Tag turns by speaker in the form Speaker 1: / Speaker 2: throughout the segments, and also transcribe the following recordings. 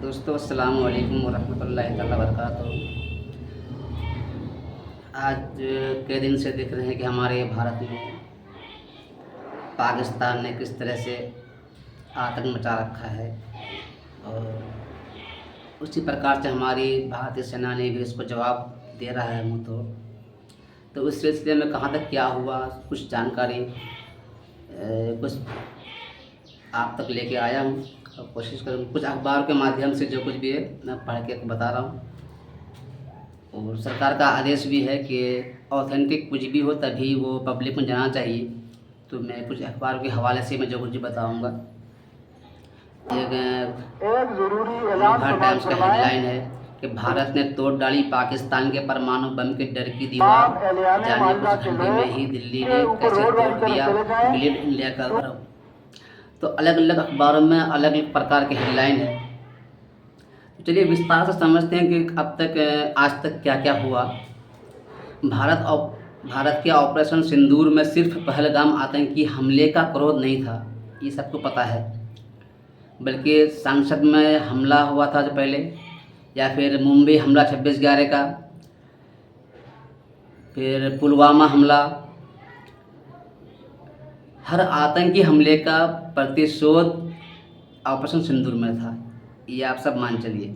Speaker 1: दोस्तों अस्सलाम वालेकुम वरहमतुल्लाहि ताला वबरकातुहू। आज के दिन से देख रहे हैं कि हमारे भारत में पाकिस्तान ने किस तरह से आतंक मचा रखा है और उसी प्रकार से हमारी भारतीय सेना ने भी इसको जवाब दे रहा है मुँह तोड़। तो उस सिलसिले में कहाँ तक क्या हुआ कुछ जानकारी कुछ आप तक लेके आया हूँ और कोशिश करूँ कुछ अखबार के माध्यम से जो कुछ भी है मैं पढ़ के बता रहा हूँ। और सरकार का आदेश भी है कि ऑथेंटिक कुछ भी हो तभी वो पब्लिक में जाना चाहिए। तो मैं कुछ अखबार के हवाले से मैं जो कुछ भी बताऊँगा। एक लोकहा टाइम्स का हेडलाइन है कि भारत ने तोड़ डाली पाकिस्तान के परमाणु बम के डर की दीवार, जानिए कुछ घंटे में ही दिल्ली ने कैसे तोड़ दिया ब्लेड इंडिया का भ्रम। तो अलग अलग अखबारों में अलग अलग प्रकार के हेडलाइन है। तो चलिए विस्तार से समझते हैं कि अब तक आज तक क्या क्या हुआ। भारत के ऑपरेशन सिंदूर में सिर्फ पहलगाम आतंकी हमले का क्रोध नहीं था, ये सबको पता है, बल्कि संसद में हमला हुआ था जो पहले, या फिर मुंबई हमला 26/11 का, फिर पुलवामा हमला। हर आतंकी हमले का प्रतिशोध ऑपरेशन सिंदूर में था, ये आप सब मान चलिए।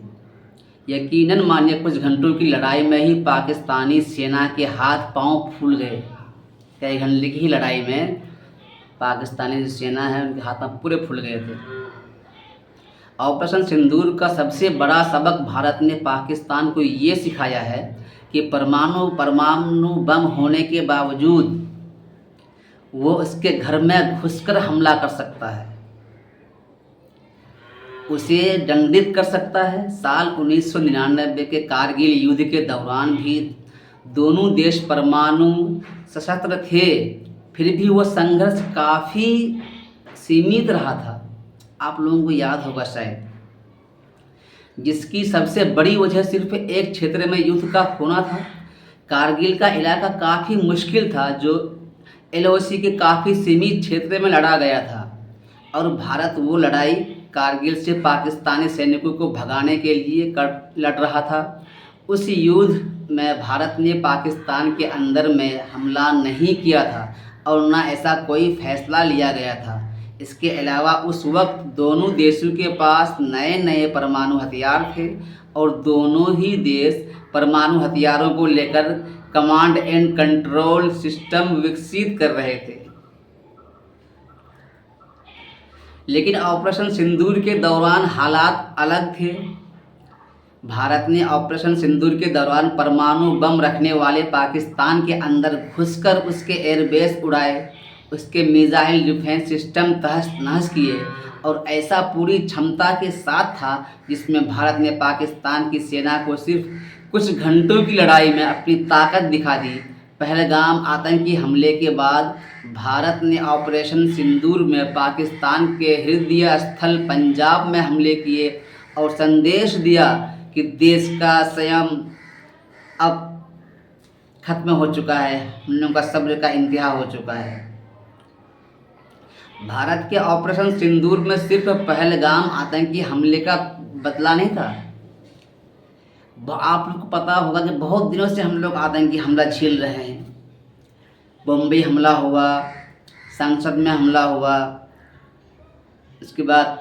Speaker 1: यकीनन मानिए कुछ घंटों की लड़ाई में ही पाकिस्तानी सेना के हाथ पांव फूल गए। कई घंटे की ही लड़ाई में पाकिस्तानी जो सेना है उनके हाथ पांव पूरे फूल गए थे। ऑपरेशन सिंदूर का सबसे बड़ा सबक भारत ने पाकिस्तान को ये सिखाया है कि परमाणु बम होने के बावजूद वो उसके घर में घुसकर हमला कर सकता है, उसे दंडित कर सकता है। साल 1999 के कारगिल युद्ध के दौरान भी दोनों देश परमाणु सशस्त्र थे, फिर भी वो संघर्ष काफ़ी सीमित रहा था। आप लोगों को याद होगा शायद, जिसकी सबसे बड़ी वजह सिर्फ एक क्षेत्र में युद्ध का होना था। कारगिल का इलाका काफ़ी मुश्किल था, जो LOC के काफ़ी सीमित क्षेत्र में लड़ा गया था, और भारत वो लड़ाई कारगिल से पाकिस्तानी सैनिकों को भगाने के लिए लड़ रहा था। उस युद्ध में भारत ने पाकिस्तान के अंदर में हमला नहीं किया था और ना ऐसा कोई फैसला लिया गया था। इसके अलावा उस वक्त दोनों देशों के पास नए नए परमाणु हथियार थे और दोनों ही देश परमाणु हथियारों को लेकर कमांड एंड कंट्रोल सिस्टम विकसित कर रहे थे। लेकिन ऑपरेशन सिंदूर के दौरान हालात अलग थे। भारत ने ऑपरेशन सिंदूर के दौरान परमाणु बम रखने वाले पाकिस्तान के अंदर घुसकर उसके एयरबेस उड़ाए, उसके मिसाइल डिफेंस सिस्टम तहस नहस किए, और ऐसा पूरी क्षमता के साथ था जिसमें भारत ने पाकिस्तान की सेना को सिर्फ कुछ घंटों की लड़ाई में अपनी ताकत दिखा दी। पहलगाम आतंकी हमले के बाद भारत ने ऑपरेशन सिंदूर में पाकिस्तान के हृदय स्थल पंजाब में हमले किए और संदेश दिया कि देश का संयम अब खत्म हो चुका है, हम लोगों का सब्र का इंतहा हो चुका है। भारत के ऑपरेशन सिंदूर में सिर्फ पहलगाम आतंकी हमले का बदला नहीं था। आप लोग को पता होगा कि बहुत दिनों से हम लोग आतंकी हमला झेल रहे हैं। बम्बई हमला हुआ, संसद में हमला हुआ, इसके बाद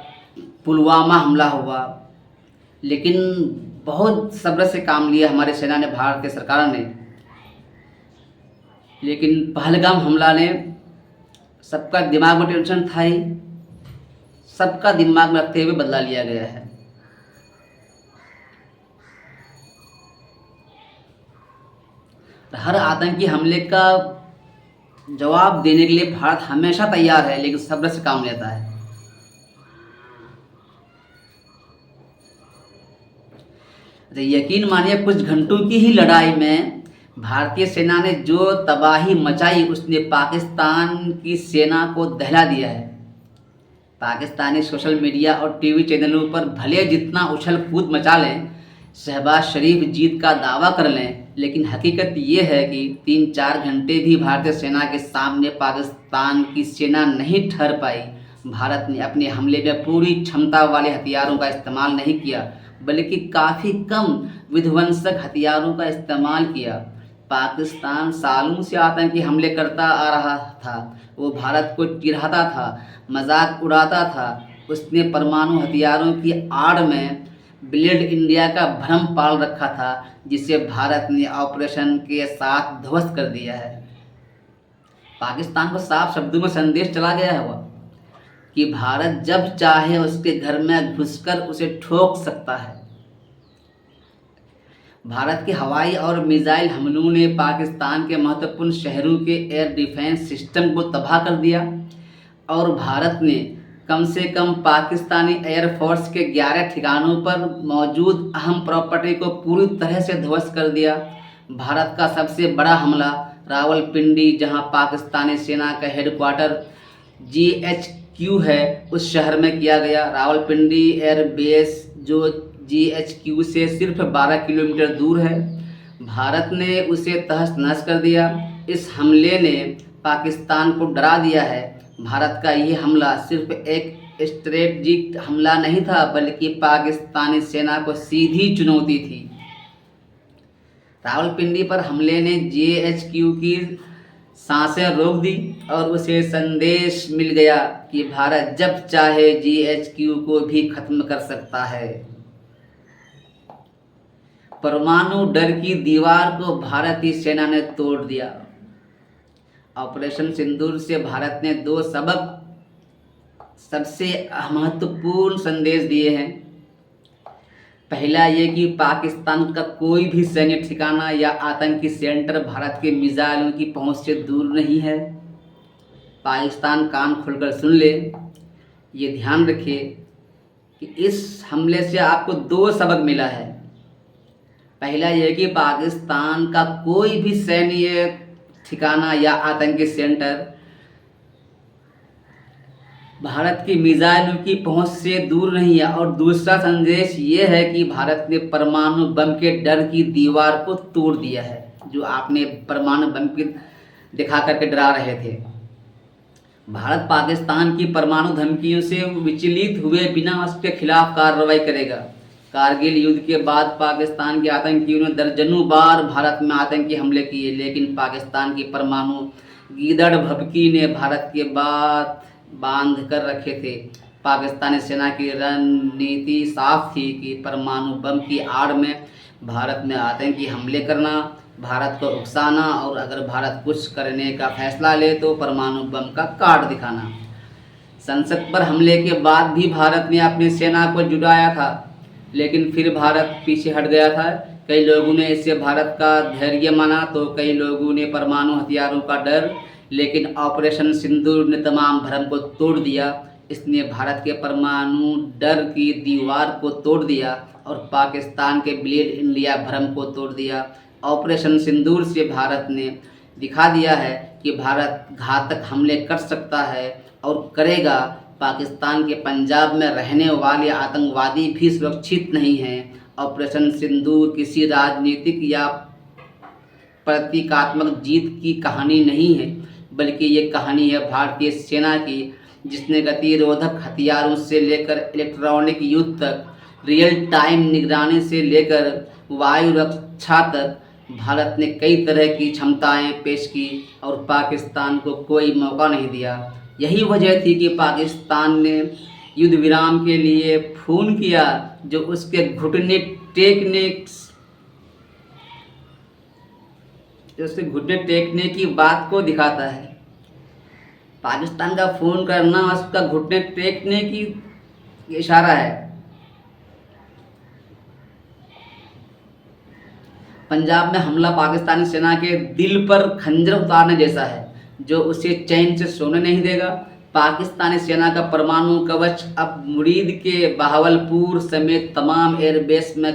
Speaker 1: पुलवामा हमला हुआ, लेकिन बहुत सब्र से काम लिया हमारी सेना ने, भारतीय सरकार ने। लेकिन पहलगाम हमला ने सबका दिमाग में टेंशन था ही, सबका दिमाग में रखते हुए बदला लिया गया है। हर आतंकी हमले का जवाब देने के लिए भारत हमेशा तैयार है, लेकिन सब्र से काम लेता है। तो यकीन मानिए कुछ घंटों की ही लड़ाई में भारतीय सेना ने जो तबाही मचाई, उसने पाकिस्तान की सेना को दहला दिया है। पाकिस्तानी सोशल मीडिया और टीवी चैनलों पर भले जितना उछल कूद मचा लें, शहबाज शरीफ जीत का दावा कर लें, लेकिन हकीकत ये है कि 3-4 घंटे भी भारतीय सेना के सामने पाकिस्तान की सेना नहीं ठहर पाई। भारत ने अपने हमले में पूरी क्षमता वाले हथियारों का इस्तेमाल नहीं किया, बल्कि काफ़ी कम विध्वंसक हथियारों का इस्तेमाल किया। पाकिस्तान सालों से आतंकी हमले करता आ रहा था। वो भारत को चिढ़ाता था, मजाक उड़ाता था। उसने परमाणु हथियारों की आड़ में ब्लेड इंडिया का भ्रम पाल रखा था, जिसे भारत ने ऑपरेशन के साथ ध्वस्त कर दिया है। पाकिस्तान को साफ शब्दों में संदेश चला गया है कि भारत जब चाहे उसके घर में घुसकर उसे ठोक सकता है। भारत के हवाई और मिसाइल हमलों ने पाकिस्तान के महत्वपूर्ण शहरों के एयर डिफेंस सिस्टम को तबाह कर दिया और भारत ने कम से कम पाकिस्तानी एयरफोर्स के 11 ठिकानों पर मौजूद अहम प्रॉपर्टी को पूरी तरह से ध्वस्त कर दिया। भारत का सबसे बड़ा हमला रावलपिंडी, जहां पाकिस्तानी सेना का हेडक्वार्टर GHQ है, उस शहर में किया गया। रावलपिंडी एयरबेस जो GHQ से सिर्फ 12 किलोमीटर दूर है, भारत ने उसे तहस नहस कर दिया। इस हमले ने पाकिस्तान को डरा दिया है। भारत का ये हमला सिर्फ एक स्ट्रेटजिक हमला नहीं था, बल्कि पाकिस्तानी सेना को सीधी चुनौती थी। रावलपिंडी पर हमले ने GHQ की सांसें रोक दी और उसे संदेश मिल गया कि भारत जब चाहे GHQ को भी खत्म कर सकता है। परमाणु डर की दीवार को भारतीय सेना ने तोड़ दिया। ऑपरेशन सिंदूर से भारत ने 2 सबसे महत्वपूर्ण संदेश दिए हैं। पहला ये कि पाकिस्तान का कोई भी सैन्य ठिकाना या आतंकी सेंटर भारत के मिसाइलों की पहुंच से दूर नहीं है। पाकिस्तान कान खोलकर सुन ले, ये ध्यान रखिए कि इस हमले से आपको 2 सबक मिला है। पहला यह कि पाकिस्तान का कोई भी सैन्य ठिकाना या आतंकी सेंटर भारत की मिसाइलों की पहुंच से दूर नहीं है। और दूसरा संदेश ये है कि भारत ने परमाणु बम के डर की दीवार को तोड़ दिया है, जो आपने परमाणु बम की दिखा करके डरा रहे थे। भारत पाकिस्तान की परमाणु धमकियों से विचलित हुए बिना उसके खिलाफ कार्रवाई करेगा। कारगिल युद्ध के बाद पाकिस्तान के आतंकियों ने दर्जनों बार भारत में आतंकी हमले किए, लेकिन पाकिस्तान की परमाणु गीदड़ भभकी ने भारत के बात बांध कर रखे थे। पाकिस्तानी सेना की रणनीति साफ थी कि परमाणु बम की आड़ में भारत में आतंकी हमले करना, भारत को उकसाना और अगर भारत कुछ करने का फैसला ले तो परमाणु बम का कार्ड दिखाना। संसद पर हमले के बाद भी भारत ने अपनी सेना को जुटाया था, लेकिन फिर भारत पीछे हट गया था। कई लोगों ने इसे भारत का धैर्य माना तो कई लोगों ने परमाणु हथियारों का डर, लेकिन ऑपरेशन सिंदूर ने तमाम भ्रम को तोड़ दिया। इसने भारत के परमाणु डर की दीवार को तोड़ दिया और पाकिस्तान के ब्लेड इंडिया भ्रम को तोड़ दिया। ऑपरेशन सिंदूर से भारत ने दिखा दिया है कि भारत घातक हमले कर सकता है और करेगा। पाकिस्तान के पंजाब में रहने वाले आतंकवादी भी सुरक्षित नहीं हैं। ऑपरेशन सिंदूर किसी राजनीतिक या प्रतीकात्मक जीत की कहानी नहीं है, बल्कि ये कहानी है भारतीय सेना की, जिसने गतिरोधक हथियारों से लेकर इलेक्ट्रॉनिक युद्ध तक, रियल टाइम निगरानी से लेकर वायु रक्षा तक भारत ने कई तरह की क्षमताएं पेश की और पाकिस्तान को कोई मौका नहीं दिया। यही वजह थी कि पाकिस्तान ने युद्ध विराम के लिए फ़ोन किया, जो उसके घुटने टेकने की बात को दिखाता है। पाकिस्तान का फ़ोन करना उसका घुटने टेकने की इशारा है। पंजाब में हमला पाकिस्तानी सेना के दिल पर खंजर उतारने जैसा है, जो उसे चैन से सोने नहीं देगा। पाकिस्तानी सेना का परमाणु कवच अब मुरीद के बहावलपुर समेत तमाम एयरबेस में